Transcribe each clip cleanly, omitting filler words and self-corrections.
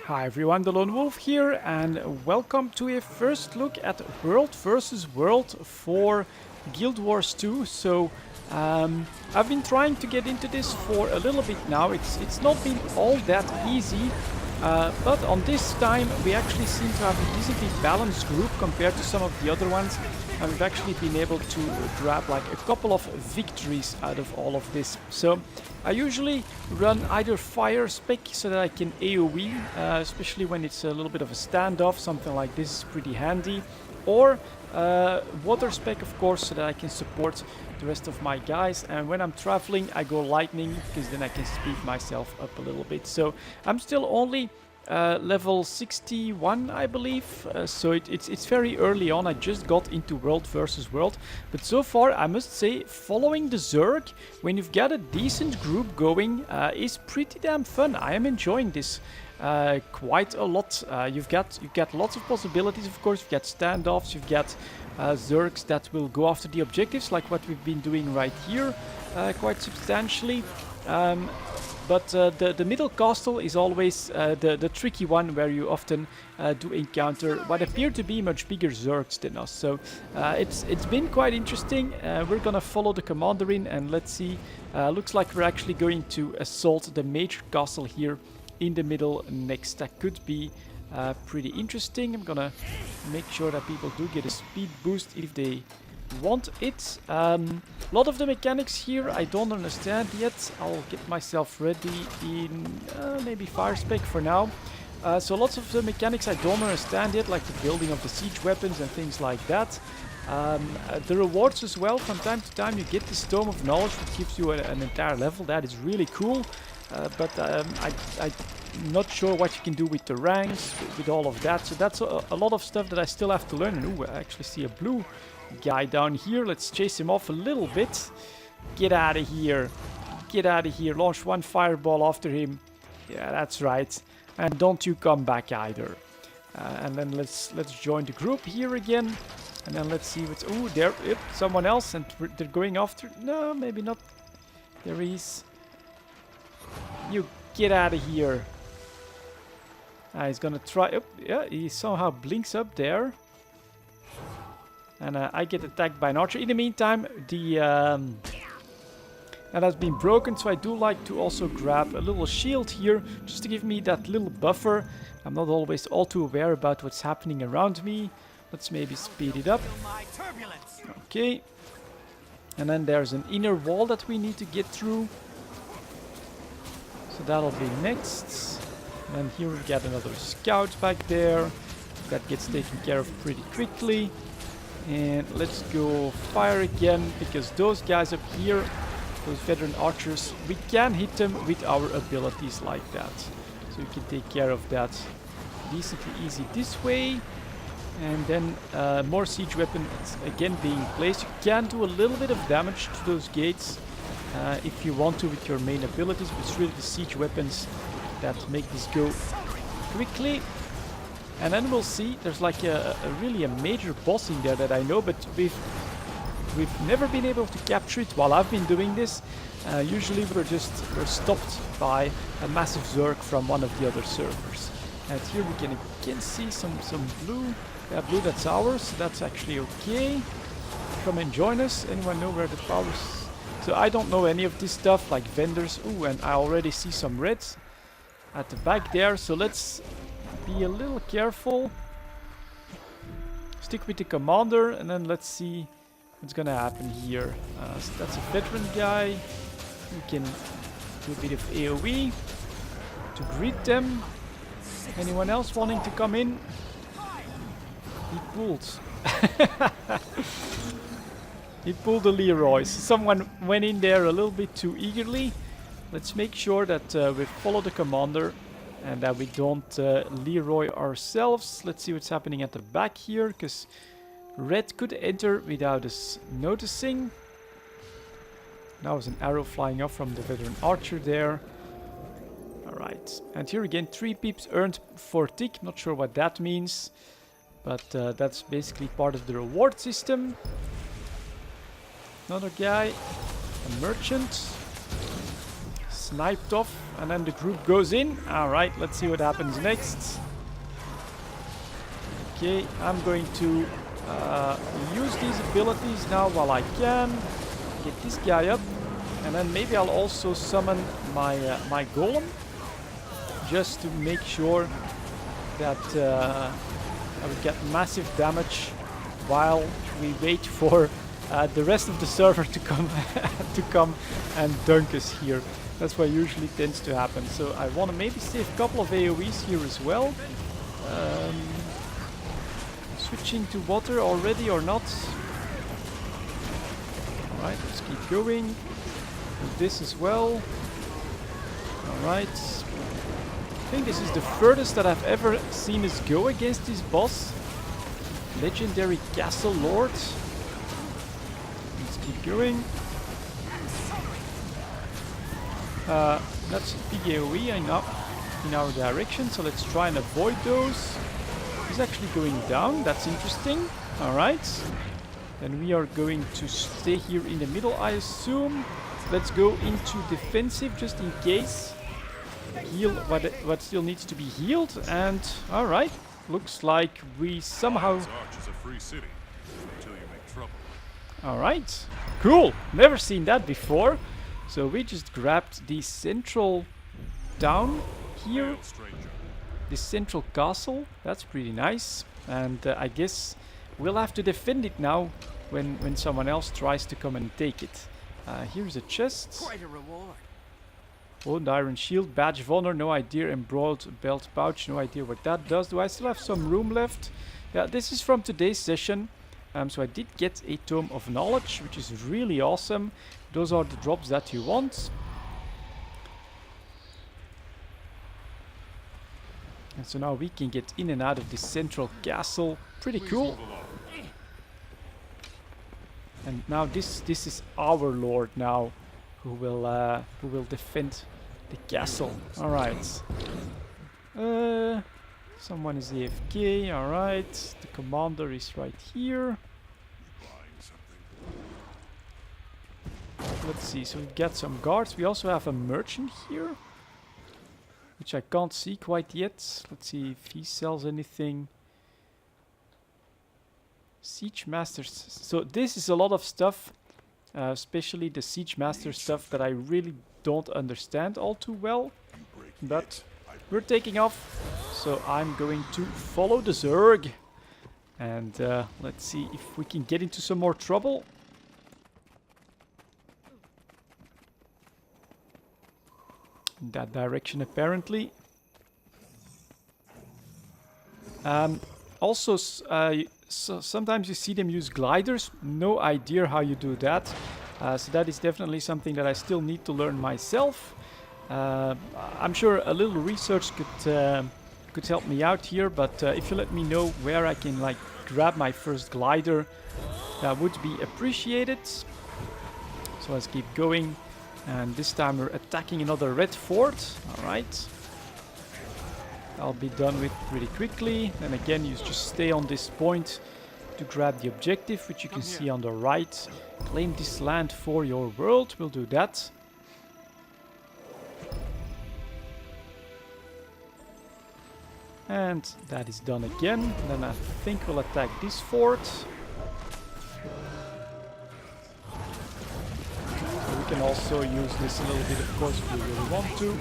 Hi everyone, delonewolf here, and welcome to a first look at World vs. World for Guild Wars 2. I've been trying to get into this for a little bit now. It's not been all that easy, but on this time we actually seem to have a decently balanced group compared to some of the other ones. And we've actually been able to grab like a couple of victories out of all of this. So I usually run either fire spec so that I can AoE, especially when it's a little bit of a standoff. Something like this is pretty handy. Or water spec, of course, so that I can support the rest of my guys. And when I'm traveling, I go lightning, because then I can speed myself up a little bit. So I'm still only level 61, I believe, so it's very early on. I just got into World vs. World, but so far I must say following the Zerg when you've got a decent group going is pretty damn fun. I am enjoying this quite a lot. You've got lots of possibilities, of course. You've got standoffs, you've got Zergs that will go after the objectives, like what we've been doing right here, quite substantially. But the middle castle is always the tricky one, where you often do encounter what appear to be much bigger Zergs than us. So it's been quite interesting. We're gonna follow the commander in, and let's see. Looks like we're actually going to assault the major castle here in the middle next. That could be pretty interesting. I'm gonna make sure that people do get a speed boost if they want it. A lot of the mechanics here I don't understand yet. I'll get myself ready in maybe fire spec for now. So lots of the mechanics I don't understand yet, like the building of the siege weapons and things like that. The rewards as well. From time to time you get the Stone of Knowledge, which gives you an entire level. That is really cool. But I'm not sure what you can do with the ranks, with all of that. So that's a lot of stuff that I still have to learn. And ooh, I actually see a blue guy down here. Let's chase him off a little bit. Get out of here. Get out of here. Launch one fireball after him. Yeah, that's right. And don't you come back either. And then let's join the group here again. And then let's see what's... Oh, there. Yep, someone else. And they're going after... No, maybe not. There he is. You get out of here. He's gonna try... Oh, yeah, he somehow blinks up there. And I get attacked by an archer. In the meantime, the that has been broken, so I do like to also grab a little shield here, just to give me that little buffer. I'm not always all too aware about what's happening around me. Let's maybe speed it up. Okay. And then there's an inner wall that we need to get through. So that'll be next. And then here we've got another scout back there. That gets taken care of pretty quickly. And let's go fire again, because those guys up here, those veteran archers, we can hit them with our abilities like that. So we can take care of that decently easy this way. And then more siege weapons again being placed. You can do a little bit of damage to those gates if you want to with your main abilities, but it's really the siege weapons that make this go quickly. And then we'll see, there's like really a major boss in there that I know, but we've never been able to capture it while I've been doing this. Usually we're stopped by a massive Zerg from one of the other servers. And here we can again see some blue. Yeah, blue, that's ours, so that's actually okay. Come and join us. Anyone know where the powers... So I don't know any of this stuff, like vendors. Ooh, and I already see some reds at the back there, so let's be a little careful. Stick with the commander, and then let's see what's gonna happen here. So that's a veteran guy. We can do a bit of AoE to greet them. Anyone else wanting to come in? He pulled. He pulled the Leroy's. Someone went in there a little bit too eagerly. Let's make sure that we follow the commander and that we don't Leroy ourselves. Let's see what's happening at the back here, because red could enter without us noticing. Now there's an arrow flying off from the veteran archer there. Alright, and here again 3 pips earned for tick. Not sure what that means, but that's basically part of the reward system. Another guy, a merchant. sniped off, and then the group goes in. Alright, let's see what happens next. Okay, I'm going to use these abilities now while I can. Get this guy up, and then maybe I'll also summon my my golem, just to make sure that I will get massive damage while we wait for the rest of the server to come to come and dunk us here. That's what usually tends to happen. So I want to maybe save a couple of AoEs here as well. Switching to water already or not? Alright, let's keep going. Do this as well. Alright. I think this is the furthest that I've ever seen us go against this boss. Legendary Castle Lord. Let's keep going. That's big AoE in our direction, so let's try and avoid those. He's actually going down, that's interesting. Alright. Then we are going to stay here in the middle, I assume. Let's go into defensive just in case. Heal what still needs to be healed, and alright. Looks like we somehow... Alright. Cool. Never seen that before. So we just grabbed the central town here. This central castle. That's pretty nice. And I guess we'll have to defend it now when someone else tries to come and take it. Here's a chest. Quite a reward. Owned iron shield, badge of honor, no idea. Embroiled belt pouch, no idea what that does. Do I still have some room left? Yeah, this is from today's session. So I did get a tome of knowledge, which is really awesome. Those are the drops that you want. And so now we can get in and out of this central castle. Pretty cool. And now this is our lord now, who will defend the castle. All right. Someone is AFK. All right. The commander is right here. Let's see. So we've got some guards. We also have a merchant here, which I can't see quite yet. Let's see if he sells anything. Siege Masters. So this is a lot of stuff, especially the Siege Master stuff that I really don't understand all too well. But we're taking off, so I'm going to follow the Zerg. And let's see if we can get into some more trouble. In that direction, apparently. Also, so sometimes you see them use gliders. No idea how you do that. So that is definitely something that I still need to learn myself. I'm sure a little research could help me out here, but if you let me know where I can like grab my first glider, that would be appreciated. So let's keep going, and this time we're attacking another red fort. All right. I'll be done with pretty quickly. And again, you just stay on this point to grab the objective, which you can see on the right. Claim this land for your world. We'll do that. And that is done again. Then I think we'll attack this fort. So we can also use this a little bit, of course, if we really want to.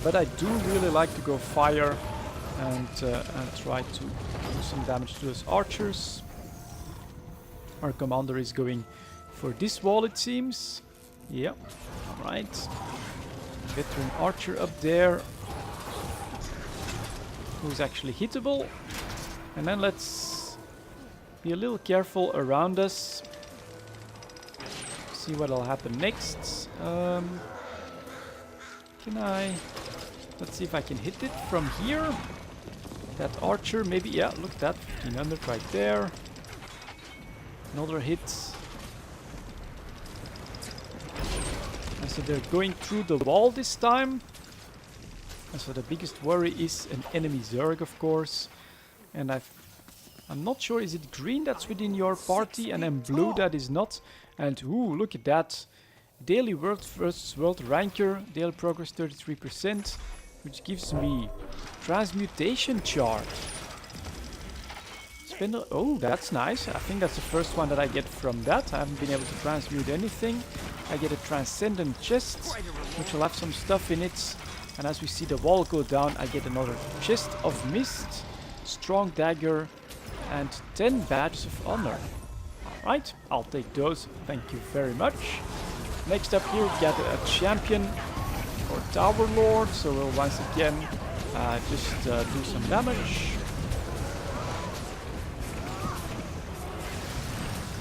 But I do really like to go fire and try to do some damage to those archers. Our commander is going for this wall, it seems. Yep. Alright. Veteran archer up there, who's actually hittable. And then let's be a little careful around us. See what'll happen next. Can I... Let's see if I can hit it from here. That archer, maybe, yeah, look at that, 1500 right there. Another hit. And so they're going through the wall this time. And so the biggest worry is an enemy Zerg, of course. And I'm not sure, is it green that's within your party and then blue that is not? And ooh, look at that. daily world versus world ranker, daily progress 33%, which gives me transmutation chart. Oh, that's nice. I think that's the first one that I get from that. I haven't been able to transmute anything. I get a transcendent chest, which will have some stuff in it. And as we see the wall go down, I get another chest of mist, strong dagger, and 10 badges of honor. Alright, I'll take those. Thank you very much. Next up here, we get a champion or tower lord. So we'll once again just do some damage.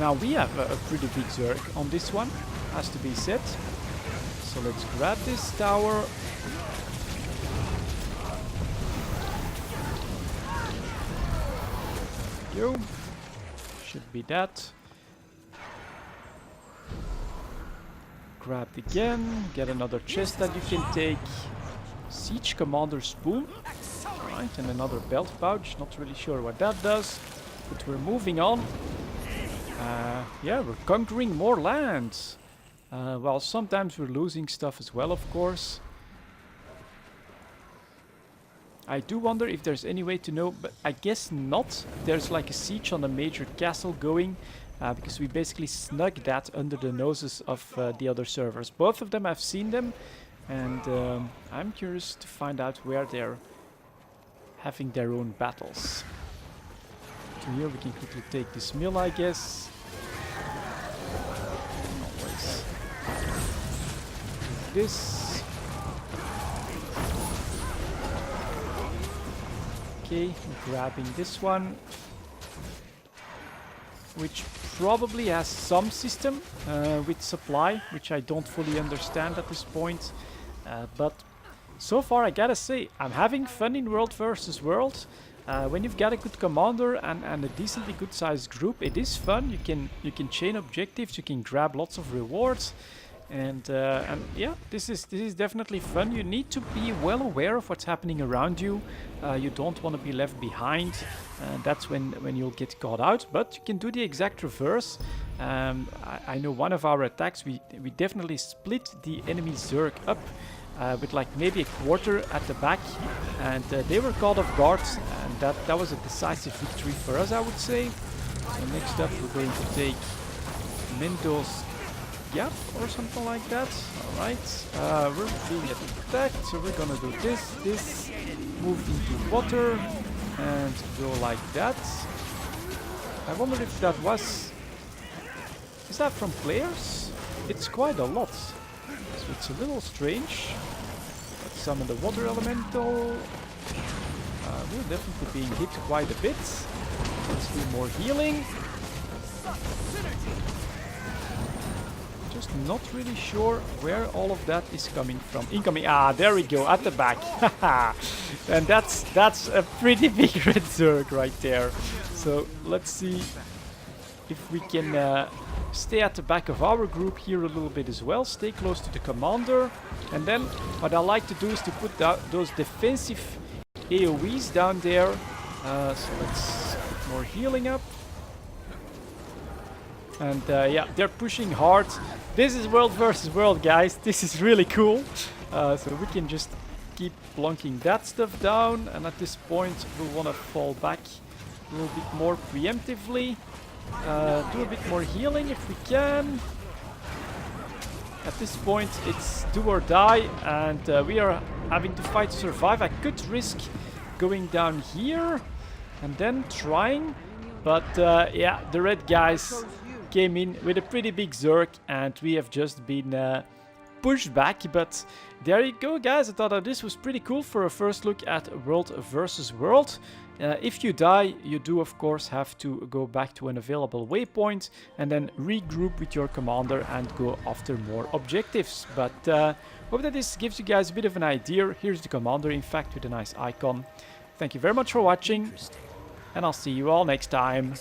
Now we have a pretty big Zerg on this one, has to be said. So let's grab this tower. Yo, should be that. Grabbed again, get another chest that you can take. Siege Commander Spoon. Alright, and another belt pouch, not really sure what that does. But we're moving on. Yeah, we're conquering more lands. Well, sometimes we're losing stuff as well, of course. I do wonder if there's any way to know, but I guess not. There's like a siege on a major castle going, because we basically snug that under the noses of the other servers. Both of them, I've seen them, and I'm curious to find out where they're having their own battles. So here we can quickly take this mill, I guess. Always do this. Okay, grabbing this one, which probably has some system with supply, which I don't fully understand at this point. But so far, I gotta say, I'm having fun in World versus World. When you've got a good commander and a decently good sized group, it is fun. You can chain objectives, you can grab lots of rewards, and yeah, this is definitely fun. You need to be well aware of what's happening around you. You don't want to be left behind. That's when you'll get caught out. But you can do the exact reverse. I know one of our attacks, we definitely split the enemy Zerg up. With like maybe a quarter at the back, and they were caught off guard, and that was a decisive victory for us, I would say. So next up we're going to take Mendo's Gap or something like that. Alright, we're being attacked, so we're gonna do this, move into water, and go like that. I wonder if that was... Is that from players? It's quite a lot. So it's a little strange. Let's summon the water elemental. We're definitely being hit quite a bit. Let's do more healing. Just not really sure where all of that is coming from. Incoming. Ah, there we go, at the back. And that's a pretty big red Zerg right there. So let's see if we can stay at the back of our group here a little bit as well. Stay close to the commander. And then what I like to do is to put those defensive AoEs down there. So let's put more healing up. And yeah, they're pushing hard. This is World versus World, guys. This is really cool. So we can just keep plonking that stuff down. And at this point, we'll want to fall back a little bit more preemptively. Do a bit more healing if we can. At this point it's do or die, and we are having to fight to survive. I could risk going down here and then trying, but yeah, the red guys came in with a pretty big Zerg, and we have just been pushed back. But there you go, guys. I thought that this was pretty cool for a first look at World versus World. If you die, you do of course have to go back to an available waypoint and then regroup with your commander and go after more objectives. But hope that this gives you guys a bit of an idea. Here's the commander, in fact, with a nice icon. Thank you very much for watching, and I'll see you all next time.